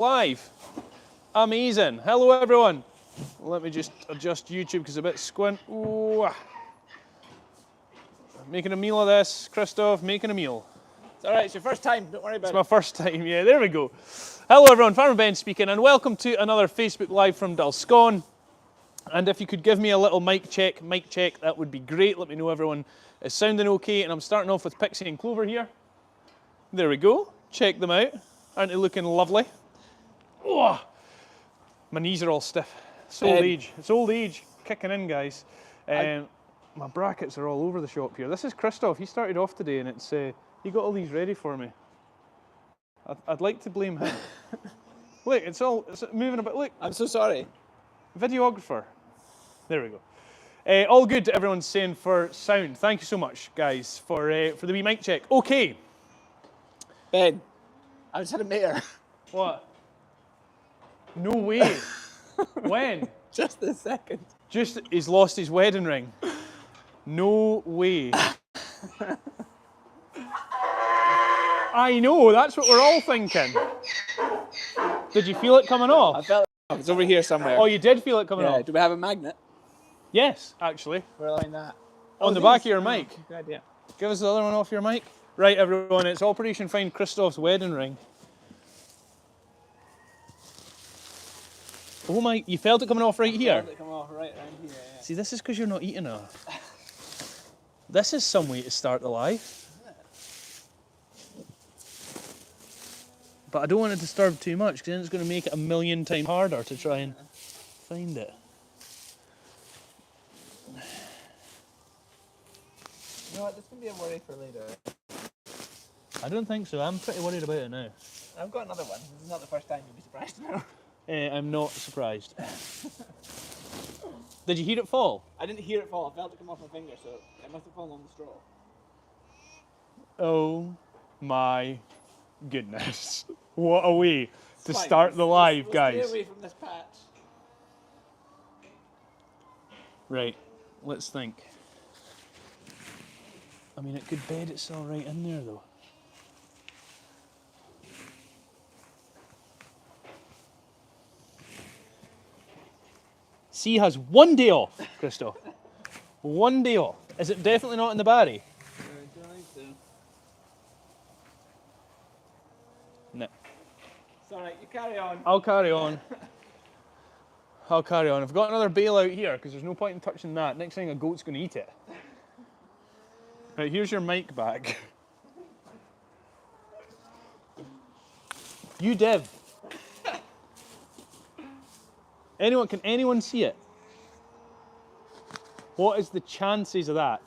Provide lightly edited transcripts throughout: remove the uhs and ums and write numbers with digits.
Live. Amazing. Hello everyone. Let me just adjust YouTube because it's a bit squint. Ooh. Making a meal of this. Christoph, making a meal. It's alright, it's your first time, don't worry about it. It's my first time, yeah, there we go. Hello everyone, Farmer Ben speaking, and welcome to another Facebook Live from Dulscone. And if you could give me a little mic check, that would be great. Let me know everyone is sounding okay. And I'm starting off with Pixie and Clover here. There we go. Check them out. Aren't they looking lovely? Oh, my knees are all stiff. It's old age. It's old age kicking in, guys. My brackets are all over the shop here. This is Christoph. He started off today, and it's he got all these ready for me. I'd like to blame him. Look, it's moving a bit. Look, I'm so sorry. Videographer. There we go. All good. Everyone's saying for sound. Thank you so much, guys, for the wee mic check. Okay. Ben, I just had a mare. What? No way. When? Just a second. Just, he's lost his wedding ring. No way. I know, that's what we're all thinking. Did you feel it coming off? I felt it's over here somewhere. Oh, you did feel it coming off? Do we have a magnet? Yes, actually. We're like that. On the back of your mic. Good idea. Give us the other one off your mic. Right, everyone, it's Operation Find Christoph's wedding ring. Oh my, you felt it coming off right here? I felt it coming off right around here, yeah. See, this is because you're not eating enough. This is some way to start the live. But I don't want to disturb too much, because then it's going to make it a million times harder to try and find it. You know what, this can be a worry for later. I don't think so. I'm pretty worried about it now. I've got another one. This is not the first time you'll be surprised to know. I'm not surprised. Did you hear it fall? I didn't hear it fall. I felt it come off my finger, so it must have fallen on the straw. Oh my goodness. What a way to start the live, guys. Stay away from this patch. Right, let's think. I mean, it could bed itself right in there, though. C has 1 day off, Christoph. 1 day off. Is it definitely not in the Barry? I don't think so. No. It's alright, you carry on. I'll carry on. I'll carry on. I've got another bale out here because there's no point in touching that. Next thing a goat's going to eat it. Right, here's your mic back. You div. Can anyone see it? What is the chances of that?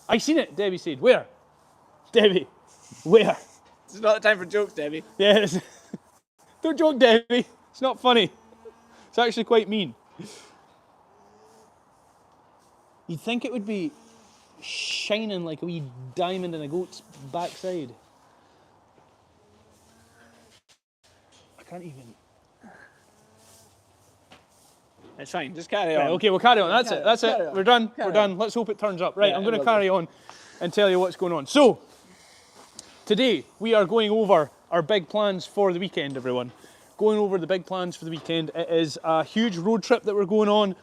I seen it, Debbie said. Where? Debbie, where? It's not the time for jokes, Debbie. Yes. Don't joke, Debbie. It's not funny. It's actually quite mean. You'd think it would be shining like a wee diamond in a goat's backside. I can't even. It's fine, just carry on. Right, okay, we'll carry on. That's it. That's it. We're done. We're done. Let's hope it turns up. Right, Yeah, I'm going to it will carry on and tell you what's going on. So, today we are going over our big plans for the weekend, everyone. Going over the big plans for the weekend. It is a huge road trip that we're going on.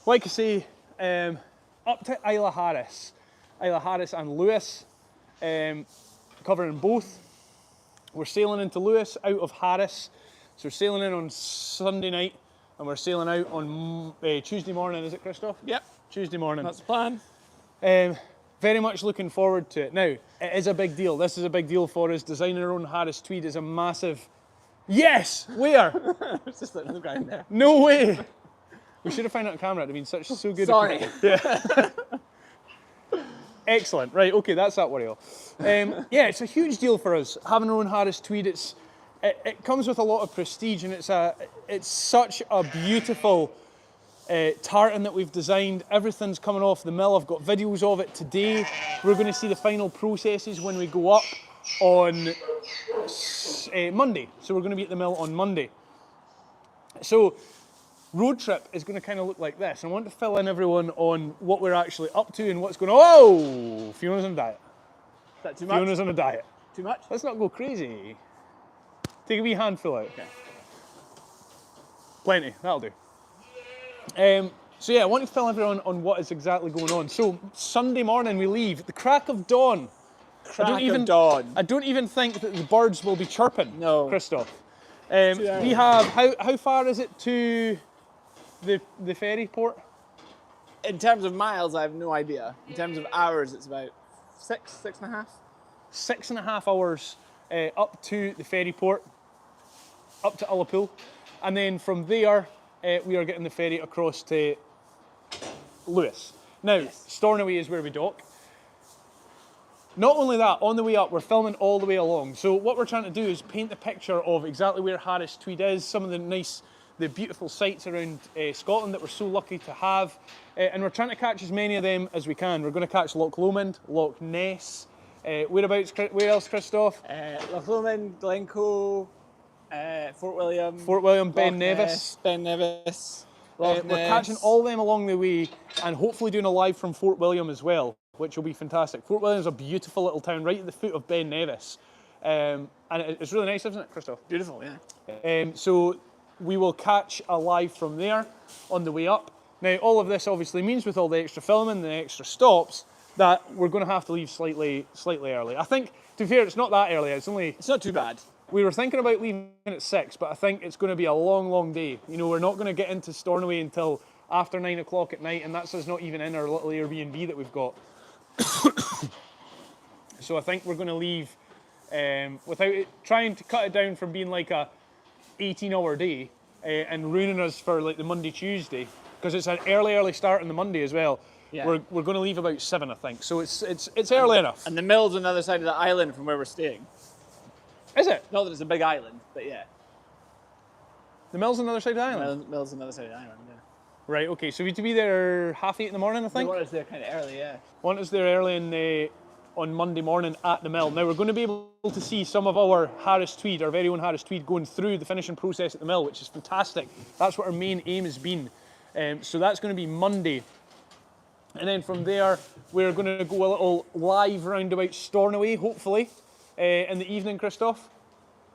Like I say, up to Isla Harris and Lewis, covering both. We're sailing into Lewis out of Harris. So we're sailing in on Sunday night. And we're sailing out on Tuesday morning, is it, Christoph? Yep. Tuesday morning. That's the plan. Very much looking forward to it. Now, it is a big deal. This is a big deal for us. Designing our own Harris tweed is a massive... Yes! Where? It's just another guy in there. No way! We should have found it on camera. It would have been so good. Sorry. Yeah. Excellent. Right, okay, that's that worry all. Yeah, it's a huge deal for us, having our own Harris tweed. It comes with a lot of prestige, and it's such a beautiful tartan that we've designed. Everything's coming off the mill. I've got videos of it today. We're going to see the final processes when we go up on Monday. So we're going to be at the mill on Monday. So road trip is going to kind of look like this. I want to fill in everyone on what we're actually up to and what's going on. Oh, Fiona's on a diet. Is that too much? Fiona's on a diet. Too much? Let's not go crazy. Take a wee handful out. Okay. Plenty, that'll do. So yeah, I want to tell everyone on what is exactly going on. So Sunday morning we leave at the crack of dawn. Crack of dawn. I don't even think that the birds will be chirping. No. Christoph. Too early. We have how far is it to the ferry port? In terms of miles, I have no idea. In terms of hours, it's about 6.5. 6.5 hours up to the ferry port, up to Ullapool, and then from there we are getting the ferry across to Lewis. Now, Stornoway is where we dock. Not only that, on the way up, we're filming all the way along. So what we're trying to do is paint the picture of exactly where Harris Tweed is, some of the beautiful sights around Scotland that we're so lucky to have. And we're trying to catch as many of them as we can. We're going to catch Loch Lomond, Loch Ness. Where else, Christoph? Loch Lomond, Glencoe, Fort William. Fort William, Ben Loch Nevis. Ness, Ben Nevis. We're catching all them along the way and hopefully doing a live from Fort William as well, which will be fantastic. Fort William is a beautiful little town right at the foot of Ben Nevis. And it's really nice, isn't it, Christoph? Beautiful, yeah. So we will catch a live from there on the way up. Now, all of this obviously means with all the extra filming, the extra stops, that we're going to have to leave slightly early. I think, to be fair, it's not that early. It's not too bad. We were thinking about leaving at 6, but I think it's going to be a long, long day. You know, we're not going to get into Stornoway until after 9 o'clock at night, and that's us not even in our little Airbnb that we've got. So I think we're going to leave without trying to cut it down from being like a 18-hour day and ruining us for like the Monday, Tuesday, because it's an early start on the Monday as well. Yeah. We're going to leave about 7, I think. So it's early enough. And the mill's on the other side of the island from where we're staying. Is it? Not that it's a big island, but yeah. The mill's on the other side of the island? Mill's on the other side of the island, yeah. Right, okay, so we need to be there 8:30 in the morning, I They think? want us there kind of early, yeah. Want us there early on Monday morning at the mill. Now, we're going to be able to see some of our Harris Tweed, our very own Harris Tweed, going through the finishing process at the mill, which is fantastic. That's what our main aim has been. So that's going to be Monday. And then from there, we're going to go a little live roundabout Stornoway, hopefully, in the evening, Christoph.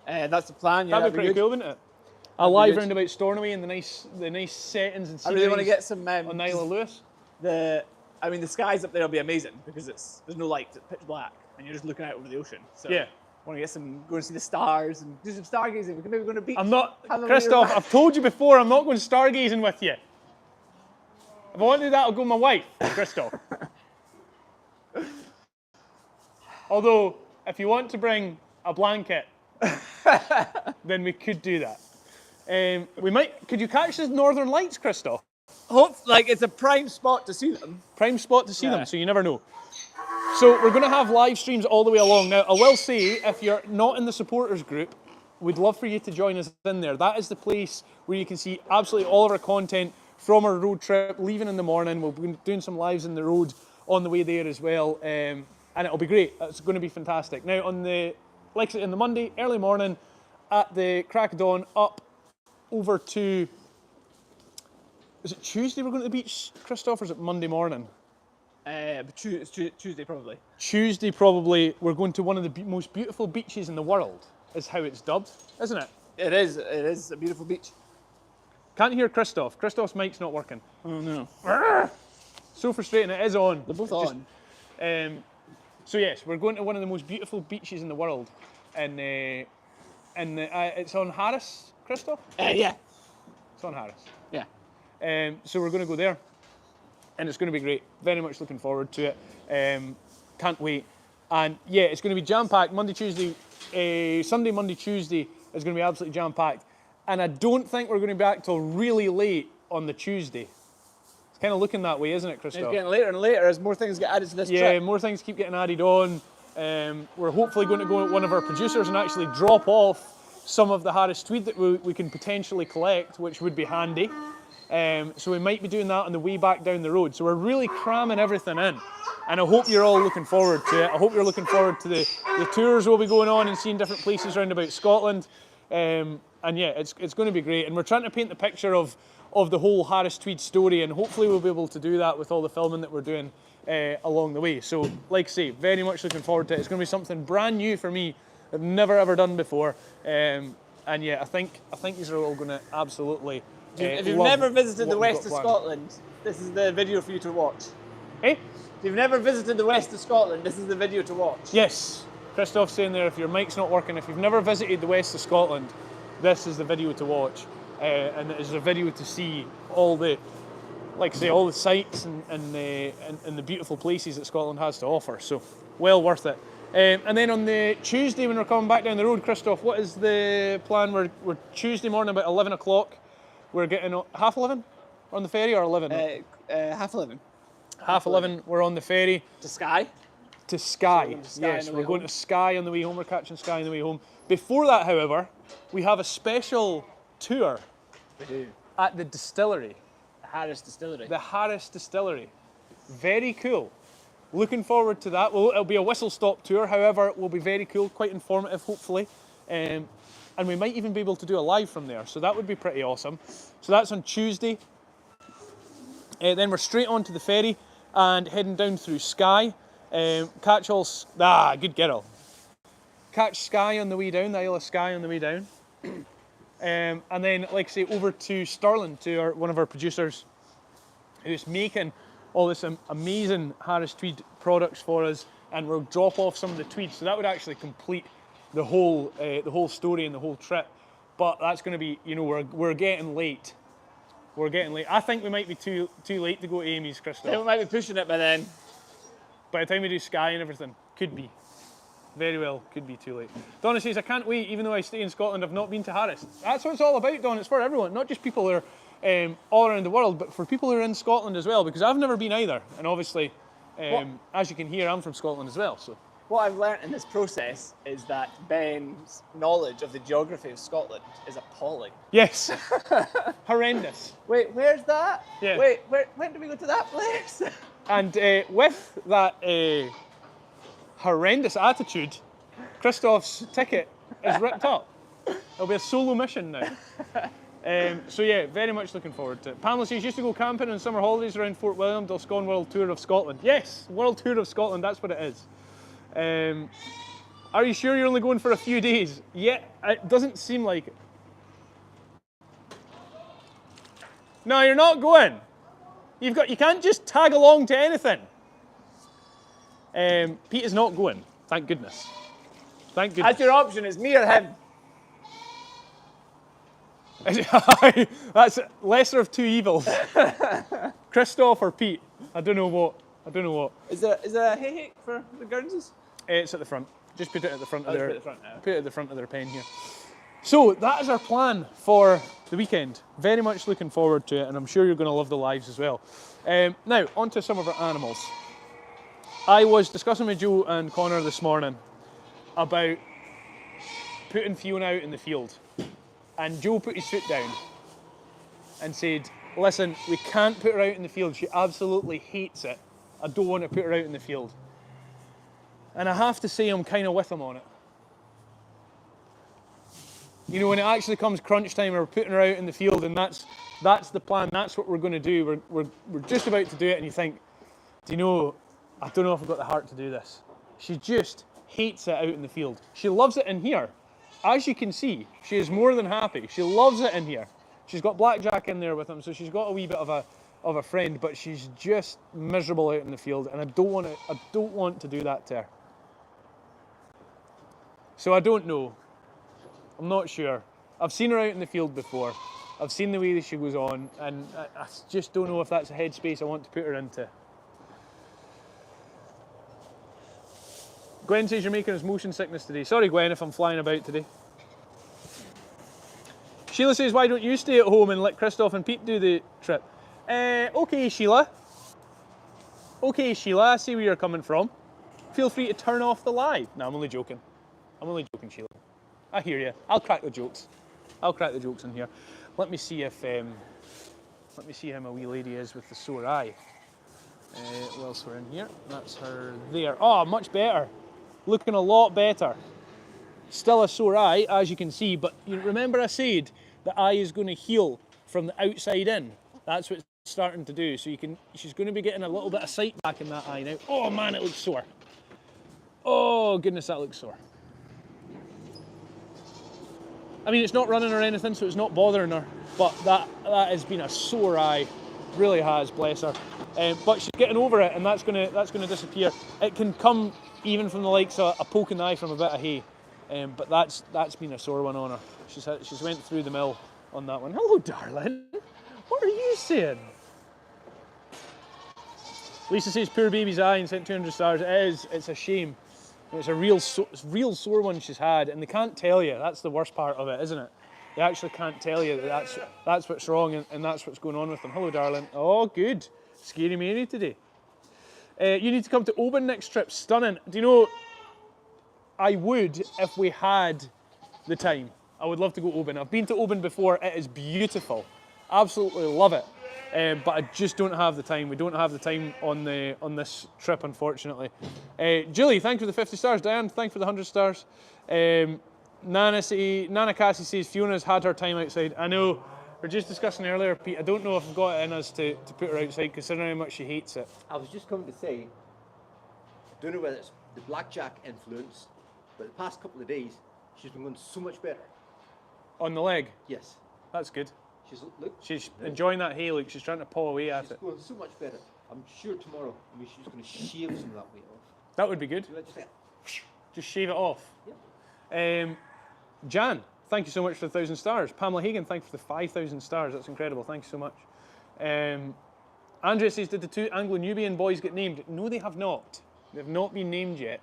That's the plan, yeah. That'd be pretty cool, wouldn't it? A live roundabout Stornoway and the nice settings and scenery. I really want to get some on the Isle of Lewis. The skies up there will be amazing because there's no light, it's pitch black, and you're just looking out over the ocean. So yeah. I want to go and see the stars and do some stargazing. We can maybe go to the beach. I'm not, Christoph, I've told you before, I'm not going stargazing with you. If I want to do that, I'll go with my wife, Christoph. Although, if you want to bring a blanket, then we could do that. Could you catch the Northern Lights, Christoph? It's a prime spot to see them. Prime spot to see them, so you never know. So we're going to have live streams all the way along. Now, I will say, if you're not in the supporters group, we'd love for you to join us in there. That is the place where you can see absolutely all of our content from our road trip, leaving in the morning. We'll be doing some lives in the road on the way there as well, and it'll be great. It's going to be fantastic. Now, in the Monday, early morning, at the crack of dawn, up over to, is it Tuesday we're going to the beach, Christoph, or is it Monday morning? It's Tuesday probably. Tuesday probably, we're going to one of the most beautiful beaches in the world, is how it's dubbed, isn't it? It is a beautiful beach. Can't hear Christoph. Christoph's mic's not working. Oh no. So frustrating, it is on. They're both on. So yes, we're going to one of the most beautiful beaches in the world, and it's on Harris, Christoph? Yeah. It's on Harris. Yeah. So we're going to go there, and it's going to be great. Very much looking forward to it. Can't wait. And yeah, it's going to be jam-packed. Sunday, Monday, Tuesday is going to be absolutely jam-packed. And I don't think we're going to be back till really late on the Tuesday. It's kind of looking that way, isn't it, Christoph? It's getting later and later as more things get added to this trip. Yeah, more things keep getting added on. We're hopefully going to go with one of our producers and actually drop off some of the Harris Tweed that we can potentially collect, which would be handy. So we might be doing that on the way back down the road. So we're really cramming everything in. And I hope you're all looking forward to it. I hope you're looking forward to the tours we'll be going on and seeing different places around about Scotland. And yeah, it's going to be great. And we're trying to paint the picture of the whole Harris Tweed story, and hopefully we'll be able to do that with all the filming that we're doing along the way. So, like I say, very much looking forward to it. It's going to be something brand new for me I've never ever done before. And yeah, I think these are all going to absolutely. If you've love never visited the what we've west of got planned. Scotland, this is the video for you to watch. Eh? If you've never visited the west of Scotland, this is the video to watch. Yes, Christoph's saying there, if your mic's not working, if you've never visited the west of Scotland, this is the video to watch. And it is a video to see all the, like I say, all the sights and the beautiful places that Scotland has to offer. So, well worth it. And then on the Tuesday when we're coming back down the road, Christoph, what is the plan? We're Tuesday morning about 11 o'clock. We're getting half 11 on the ferry, or 11? Half 11. Half 11, we're on the ferry. To Skye? To Skye, Skye yes, on the we're way going home. to Skye on the way home. We're catching Skye on the way home. Before that, however, we have a special tour We do. at the distillery, Harris Distillery. the Harris Distillery. Very cool. Looking forward to that. Well, it'll be a whistle-stop tour, however, it will be very cool, quite informative, hopefully. And we might even be able to do a live from there, so that would be pretty awesome. So that's on Tuesday. Then we're straight on to the ferry and heading down through Skye. Catch all... good girl. Catch Skye on the way down, the Isle of Skye on the way down. And then, like I say, over to Stirling, to one of our producers, who's making all this amazing Harris Tweed products for us, and we'll drop off some of the tweed. So that would actually complete the whole story and the whole trip. But that's going to be, we're getting late. We're getting late. I think we might be too late to go to Amy's, Christoph. We might be pushing it by then. By the time we do Skye and everything, could be. Very well, could be too late. Donna says, I can't wait, even though I stay in Scotland, I've not been to Harris. That's what it's all about, Donna. It's for everyone, not just people who are all around the world, but for people who are in Scotland as well, because I've never been either. And obviously, as you can hear, I'm from Scotland as well. So What I've learnt in this process is that Ben's knowledge of the geography of Scotland is appalling. yes, horrendous. Wait, where's that? Yeah. Wait, when do we go to that place? And with that horrendous attitude, Christoph's ticket is ripped up. It'll be a solo mission now. So yeah, very much looking forward to it. Pamela says, used to go camping on summer holidays around Fort William, Dulscone World Tour of Scotland. Yes, World Tour of Scotland, that's what it is. Are you sure you're only going for a few days? Yeah, it doesn't seem like it. No, you're not going. You can't just tag along to anything. Pete is not going, thank goodness. Thank goodness. That's your option, it's me or him. That's lesser of two evils. Christoph or Pete? I don't know what. Is there a hey for the Guernseys? It's at the front. Just put it at the front of Put their. it at the front now. Put it at the front of their pen here. So that is our plan for the weekend. Very much looking forward to it, and I'm sure you're going to love the lives as well. Now on to some of our animals. I was discussing with Joe and Connor this morning about putting Fiona out in the field. And Joe put his foot down and said, listen, we can't put her out in the field. She absolutely hates it. I don't want to put her out in the field. And I have to say I'm kind of with him on it. You know, when it actually comes crunch time, we're putting her out in the field, and that's the plan. That's what we're going to do. We're just about to do it, and you think, do you know, I don't know if I've got the heart to do this. She just hates it out in the field. She loves it in here. As you can see, she is more than happy. She loves it in here. She's got Blackjack in there with him, so she's got a wee bit of a friend, but she's just miserable out in the field, and I don't want to do that to her. So I don't know. I'm not sure. I've seen her out in the field before. I've seen the way that she goes on, and I just don't know if that's a headspace I want to put her into. Gwen says you're making us motion sickness today. Sorry, Gwen, if I'm flying about today. Sheila says, why don't you stay at home and let Christoph and Pete do the trip? Okay, Sheila. Okay, Sheila, I see where you're coming from. Feel free to turn off the live. No, I'm only joking. I'm only joking, Sheila. I hear you. I'll crack the jokes. I'll crack the jokes in here. Let me see if, let me see how my wee lady is with the sore eye. Whilst we're in here. That's her there. Oh, much better. Looking a lot better. Still a sore eye, as you can see, but you remember I said the eye is going to heal from the outside in. That's what it's starting to do. So she's going to be getting a little bit of sight back in that eye now. Oh man, it looks sore. Oh goodness, that looks sore. I mean, it's not running or anything, so it's not bothering her. But that has been a sore eye, really has, bless her. But she's getting over it, and that's gonna disappear. It can come even from the likes of a poke in the eye from a bit of hay, but that's been a sore one on her. She's went through the mill on that one. Hello, darling. What are you saying? Lisa says poor baby's eye and sent 200 stars. It is. It's a shame. It's a real sore one she's had, and they can't tell you. That's the worst part of it, isn't it? They actually can't tell you that that's what's wrong and that's what's going on with them. Hello, darling. Oh, good. Scary Mary today. You need to come to Oban next trip. Stunning. Do you know, I would if we had the time. I would love to go Oban. I've been to Oban before. It is beautiful. Absolutely love it. But I just don't have the time. We don't have the time on this trip, unfortunately. Julie, thank you for the 50 stars. Diane, thank you for the 100 stars. Nana Cassie says Fiona's had her time outside. I know, we were just discussing earlier, Pete, I don't know if we've got it in us to put her outside, considering how much she hates it. I was just coming to say, I don't know whether it's the blackjack influence, but the past couple of days, she's been going so much better. On the leg? Yes. That's good. She's enjoying that hay, look, she's trying to paw away at it. She's going so much better. I'm sure tomorrow she's going to shave some of that weight off. That would be good. Just shave it off. Yeah. Jan, thank you so much for the 1,000 stars. Pamela Hagan, thank you for the 5,000 stars. That's incredible. Thank you so much. Andrea says, did the 2 Anglo-Nubian boys get named? No, they have not. They've not been named yet.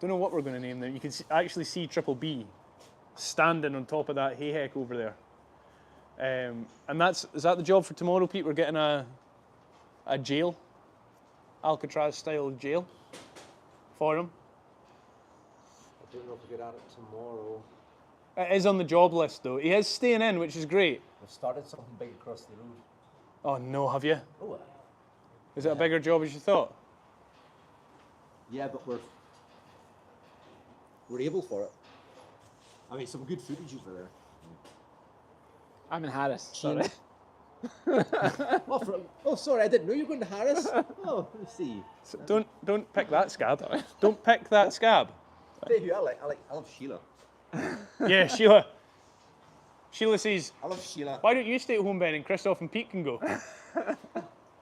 Don't know what we're going to name them. You can actually see Triple B standing on top of that hayheck over there. And is that the job for tomorrow, Pete? We're getting a jail, Alcatraz style jail for him. I don't know if we get at it tomorrow. It is on the job list though. He is staying in, which is great. We've started something big across the road. Oh no, have you? Oh. Is it a bigger job as you thought? Yeah, but we're able for it. I mean, some good footage over there. I'm in Harris. Sorry. Sorry, I didn't know you were going to Harris. Oh, let's see. So don't pick that scab. Don't pick that scab. Tell you who I love Sheila. Yeah, Sheila. Sheila says, I love Sheila. Why don't you stay at home, Ben, and Christoph and Pete can go?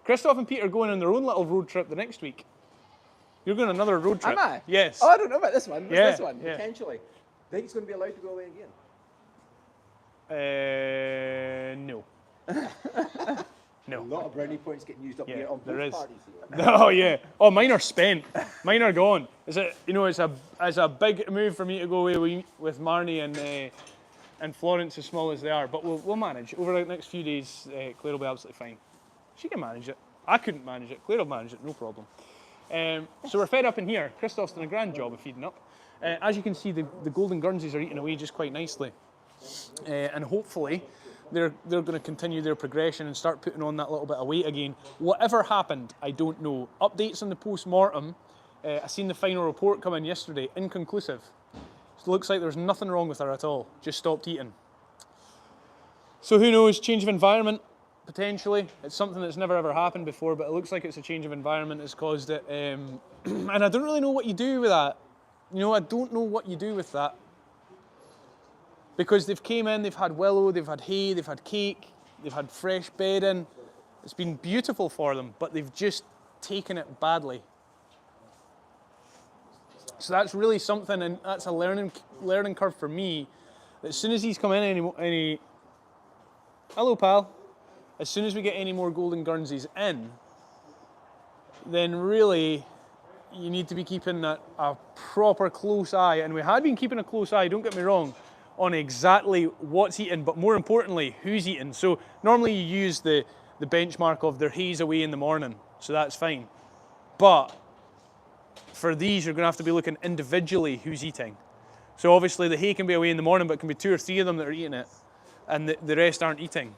Christoph and Pete are going on their own little road trip the next week. You're going on another road trip. Am I? Yes. Oh, I don't know about this one. What's this one? Yeah. Potentially. Think he's going to be allowed to go away again? No. No. A lot of brownie points getting used up here on both parties here. Oh yeah. Oh, mine are spent. Mine are gone. It's a big move for me to go away with Marnie and Florence, as small as they are. But we'll manage over the next few days. Claire will be absolutely fine. She can manage it. I couldn't manage it. Claire will manage it, no problem. So we're fed up in here. Christoph's done a grand job of feeding up. As you can see, the golden Guernseys are eating away just quite nicely. And hopefully they're going to continue their progression and start putting on that little bit of weight again. Whatever happened, I don't know. Updates on the post-mortem. I seen the final report come in yesterday, inconclusive. It looks like there's nothing wrong with her at all, just stopped eating. So who knows, change of environment, potentially. It's something that's never ever happened before, but it looks like it's a change of environment that's caused it. And I don't really know what you do with that. You know, I don't know what you do with that. Because they've came in, they've had willow, they've had hay, they've had cake, they've had fresh bedding. It's been beautiful for them, but they've just taken it badly. So that's really something, and that's a learning curve for me. As soon as he's come in hello pal, as soon as we get any more golden Guernseys in, then really you need to be keeping a proper close eye, and we had been keeping a close eye, don't get me wrong, on exactly what's eaten, but more importantly, who's eaten. So normally you use the benchmark of their hay's away in the morning, so that's fine. But for these, you're going to have to be looking individually who's eating. So obviously the hay can be away in the morning, but it can be 2 or 3 of them that are eating it, and the rest aren't eating.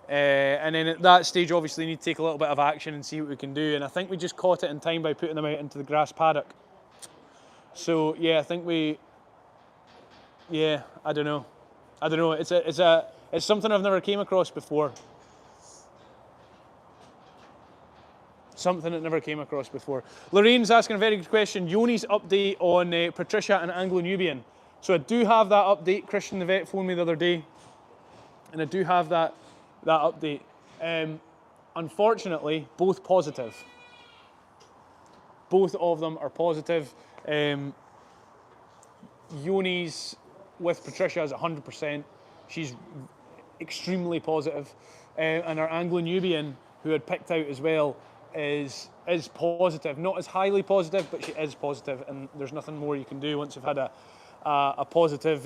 And then at that stage, obviously, you need to take a little bit of action and see what we can do. And I think we just caught it in time by putting them out into the grass paddock. So yeah, I think I don't know. It's something I've never came across before. Something that never came across before. Lorraine's asking a very good question. Yoni's update on Patricia and Anglo-Nubian. So I do have that update. Christian the vet phoned me the other day, and I do have that update. Unfortunately, both positive. Both of them are positive. Yoni's with Patricia is 100%. She's extremely positive. And our Anglo-Nubian, who had picked out as well, is positive. Not as highly positive, but she is positive, and there's nothing more you can do once you've had a positive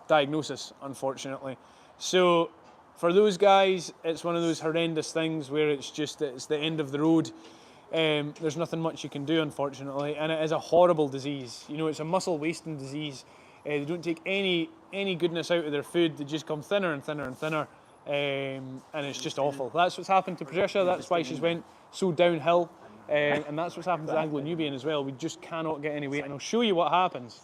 diagnosis, unfortunately. So for those guys, it's one of those horrendous things where it's the end of the road. There's nothing much you can do, unfortunately, and it is a horrible disease. You know, it's a muscle wasting disease. They don't take any goodness out of their food. They just come thinner and thinner and thinner, and it's just awful. That's what's happened to Patricia. That's why she's went so downhill, and that's what's happened to the Anglo-Nubian as well. We just cannot get any weight, and I'll show you what happens.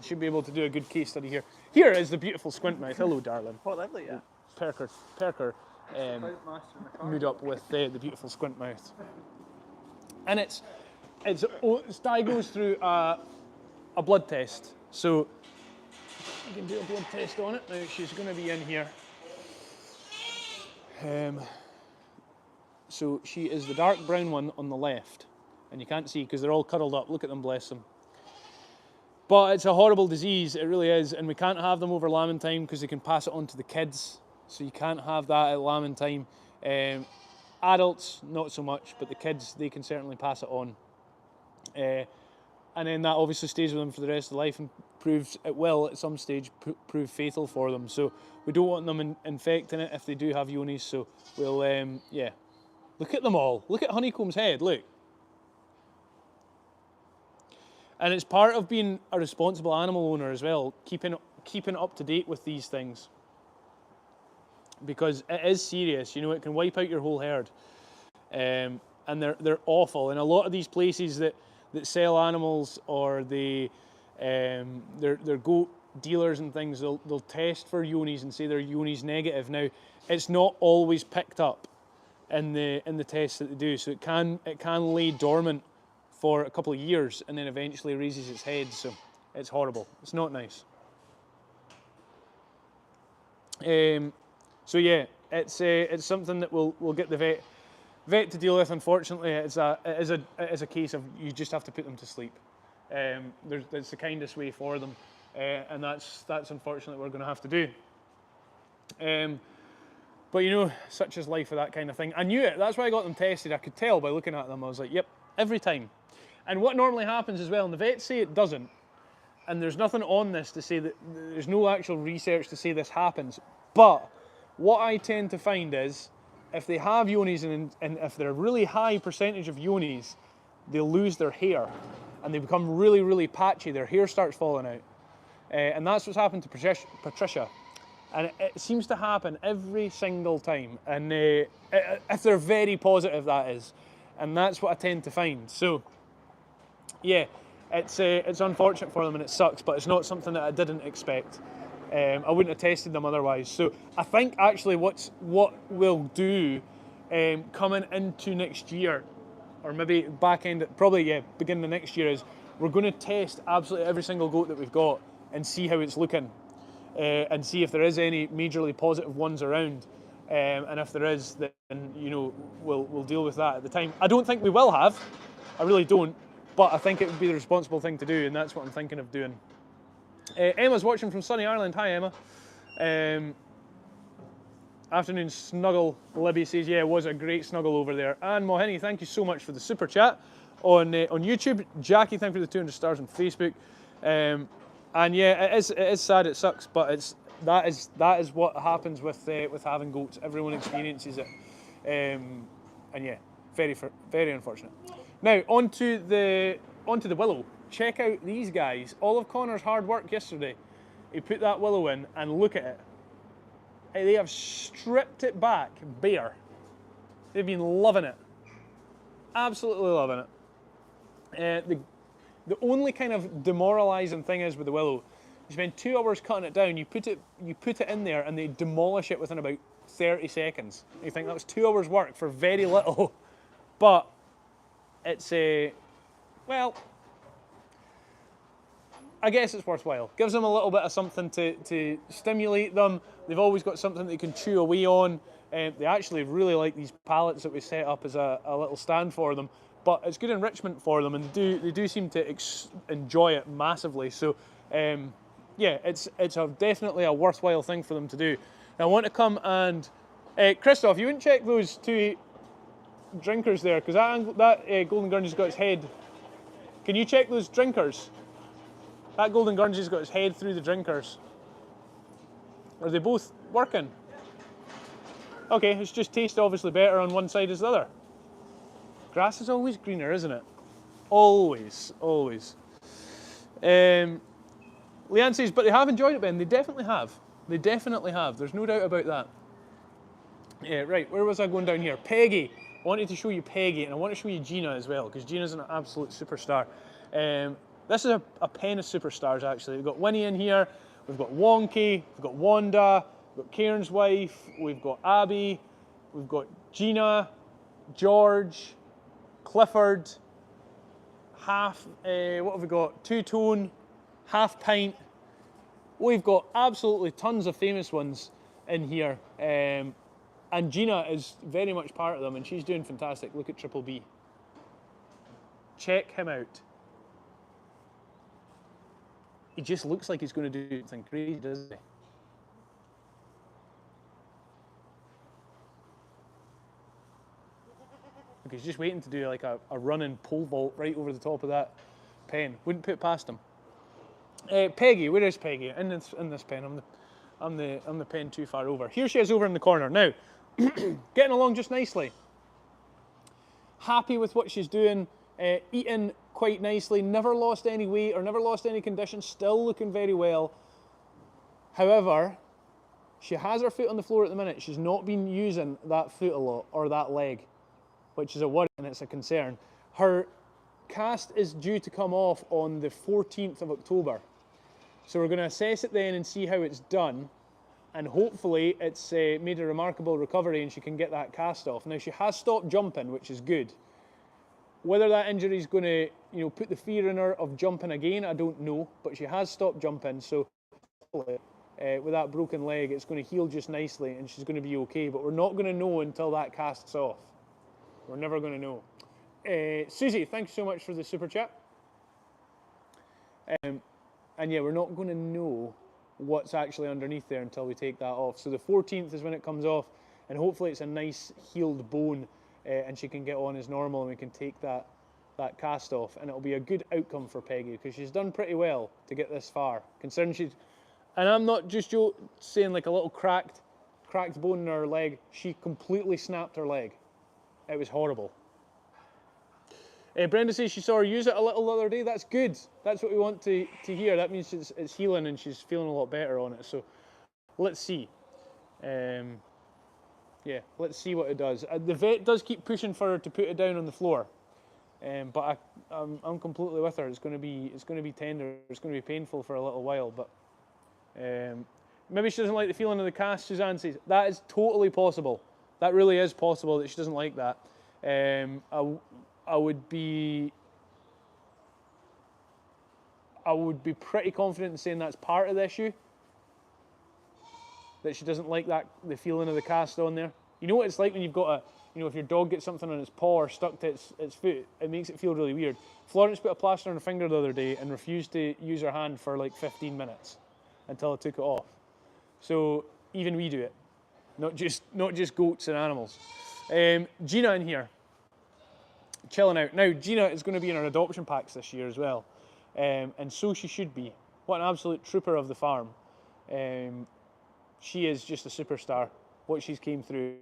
Should be able to do a good case study here. Here is the beautiful squint mouth. Hello, darling. Oh, lovely, yeah. Perker mood up with the beautiful squint mouth. And it's diagnosed through a blood test. So you can do a blood test on it. Now she's going to be in here. So she is the dark brown one on the left. And you can't see because they're all cuddled up. Look at them, bless them. But it's a horrible disease, it really is, and we can't have them over lambing time because they can pass it on to the kids. So you can't have that at lambing time. Adults, not so much, but the kids, they can certainly pass it on. And then that obviously stays with them for the rest of their life and it will at some stage prove fatal for them. So we don't want them infecting it if they do have Yonis. So we'll, yeah. Look at them all. Look at Honeycomb's head, look. And it's part of being a responsible animal owner as well, keeping up to date with these things. Because it is serious, you know, it can wipe out your whole herd. And they're awful. And a lot of these places that sell animals or they're goat dealers and things, they'll test for Yonis and say they're Yonis negative. Now, it's not always picked up in the tests that they do, so it can lay dormant for a couple of years and then eventually raises its head, so it's horrible. It's not nice. So yeah, it's something that we'll get the vet to deal with. Unfortunately, it is a case of you just have to put them to sleep. It's the kindest way for them, and that's unfortunately what we're going to have to do. But you know, such is life with that kind of thing. I knew it. That's why I got them tested. I could tell by looking at them. I was like, yep, every time. And what normally happens as well, and the vets say it doesn't, and there's nothing on this to say that, there's no actual research to say this happens, but what I tend to find is, if they have Yonis and if they're a really high percentage of Yonis, they'll lose their hair, and they become really, really patchy, their hair starts falling out. And that's what's happened to Patricia. And it seems to happen every single time, and if they're very positive, that is. And that's what I tend to find. So, yeah, it's unfortunate for them and it sucks, but it's not something that I didn't expect. I wouldn't have tested them otherwise. So I think actually what we'll do coming into next year, or maybe beginning of next year, is we're going to test absolutely every single goat that we've got and see how it's looking, and see if there is any majorly positive ones around. And if there is, then you know we'll deal with that at the time. I don't think we will have. I really don't. But I think it would be the responsible thing to do, and that's what I'm thinking of doing. Emma's watching from sunny Ireland. Hi, Emma. Afternoon snuggle. Libby says, yeah, it was a great snuggle over there. And Mohini, thank you so much for the super chat on YouTube. Jackie, thank you for the 200 stars on Facebook. And yeah, it is sad. It sucks, but that is what happens with having goats. Everyone experiences it, and yeah, very unfortunate. Now onto the willow. Check out these guys. All of Connor's hard work yesterday. He put that willow in, and look at it. They have stripped it back bare. They've been loving it, absolutely loving it. The only kind of demoralising thing is with the willow, you spend 2 hours cutting it down. You put it in there, and they demolish it within about 30 seconds. You think that was 2 hours work for very little, but it's well, I guess it's worthwhile. Gives them a little bit of something to stimulate them. They've always got something they can chew away on. They actually really like these pallets that we set up as a little stand for them. But it's good enrichment for them, and they do seem to enjoy it massively. So, yeah, it's definitely a worthwhile thing for them to do. Now, I want to come and Christoph, you wouldn't check those two drinkers there, because that golden Guernsey's got its head. Can you check those drinkers? That golden Guernsey's got its head through the drinkers. Are they both working? Okay, it's just taste obviously better on one side as the other. Grass is always greener, isn't it? Always, always. Leanne says, but they have enjoyed it, Ben. They definitely have. They definitely have. There's no doubt about that. Yeah, right, where was I going down here? Peggy. I wanted to show you Peggy, and I want to show you Gina as well, because Gina's an absolute superstar. This is a pen of superstars, actually. We've got Winnie in here, we've got Wonky, we've got Wanda, we've got Kieran's wife, we've got Abby, we've got Gina, George, Clifford, what have we got? Two-tone, half pint. We've got absolutely tons of famous ones in here. And Gina is very much part of them, and she's doing fantastic. Look at Triple B. Check him out. He just looks like he's going to do something crazy, doesn't he? Look, he's just waiting to do like a running pole vault right over the top of that pen. Wouldn't put it past him. Peggy, where is Peggy? In this pen. I'm the pen too far over. Here she is over in the corner. Now, getting along just nicely. Happy with what she's doing, eating quite nicely, never lost any weight or never lost any condition, still looking very well. However, she has her foot on the floor at the minute. She's not been using that foot a lot, or that leg, which is a worry and it's a concern. Her cast is due to come off on the 14th of October. So we're going to assess it then and see how it's done. And hopefully it's made a remarkable recovery and she can get that cast off. Now, she has stopped jumping, which is good. Whether that injury is going to, put the fear in her of jumping again, I don't know. But she has stopped jumping, so with that broken leg, it's going to heal just nicely and she's going to be okay. But we're not going to know until that casts off. We're never going to know. Susie, thanks so much for the super chat. And yeah, we're not going to know what's actually underneath there until we take that off. So the 14th is when it comes off, and hopefully it's a nice healed bone and she can get on as normal and we can take that cast off, and it'll be a good outcome for Peggy because she's done pretty well to get this far. Considering and I'm not just saying like a little cracked bone in her leg, she completely snapped her leg. It was horrible. Brenda says she saw her use it a little the other day. That's good. That's what we want to hear. That means it's healing and she's feeling a lot better on it. So let's see. Yeah, let's see what it does. The vet does keep pushing for her to put it down on the floor, but I'm completely with her. It's going to be tender. It's going to be painful for a little while, but maybe she doesn't like the feeling of the cast. Suzanne says that is totally possible. That really is possible that she doesn't like that. I would be pretty confident in saying that's part of the issue. That she doesn't like the feeling of the cast on there. You know what it's like when you've got if your dog gets something on its paw or stuck to its foot, it makes it feel really weird. Florence put a plaster on her finger the other day and refused to use her hand for like 15 minutes until I took it off. So even we do it, not just goats and animals. Gina in here, chilling out. Now Gina is going to be in our adoption packs this year as well, and so she should be. What an absolute trooper of the farm. She is just a superstar, what she's came through.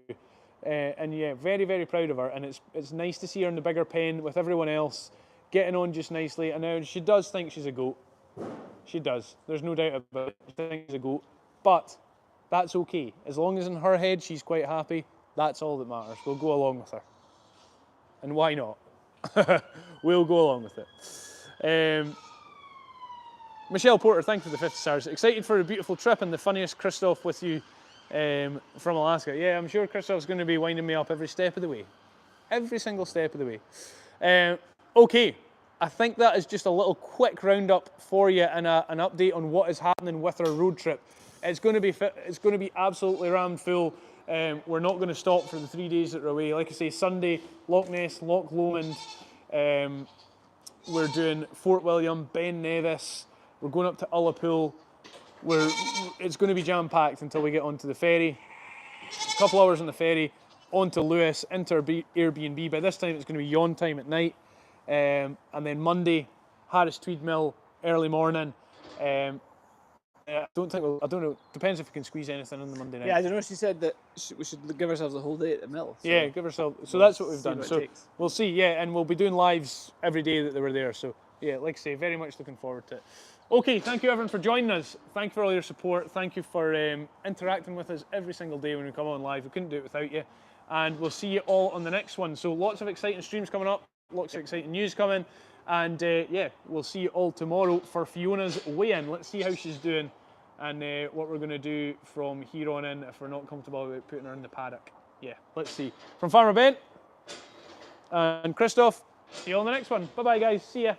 And yeah, very, very proud of her. And it's nice to see her in the bigger pen with everyone else, getting on just nicely. And now she does think she's a goat. She does. There's no doubt about it. She thinks she's a goat. But that's okay. As long as in her head she's quite happy, that's all that matters. We'll go along with her. And why not? We'll go along with it. Michelle Porter, thank you for the 50 stars. Excited for a beautiful trip and the funniest Christoph with you from Alaska. Yeah, I'm sure Christoph's going to be winding me up every step of the way. Every single step of the way. Okay, I think that is just a little quick roundup for you and an update on what is happening with our road trip. It's going to be absolutely rammed full. We're not going to stop for the 3 days that we're away. Like I say, Sunday, Loch Ness, Loch Lomond. We're doing Fort William, Ben Nevis. We're going up to Ullapool. It's going to be jam-packed until we get onto the ferry. A couple hours on the ferry, onto Lewis, into our Airbnb. By this time, it's going to be yawn time at night. And then Monday, Harris Tweed Mill, early morning. I don't know. Depends if we can squeeze anything on the Monday night. Yeah, I don't know. She said that we should give ourselves a whole day at the mill. So yeah, give ourselves. So that's what we've done. So takes. we'll see. Yeah, and we'll be doing lives every day that they were there. So yeah, like I say, very much looking forward to it. Okay, thank you everyone for joining us. Thank you for all your support. Thank you for interacting with us every single day when we come on live. We couldn't do it without you. And we'll see you all on the next one. So lots of exciting streams coming up, lots of exciting news coming. And yeah, we'll see you all tomorrow for Fiona's weigh-in. Let's see how she's doing and what we're going to do from here on in if we're not comfortable about putting her in the paddock. Yeah, let's see. From Farmer Ben and Christoph, see you all on the next one. Bye-bye, guys. See ya.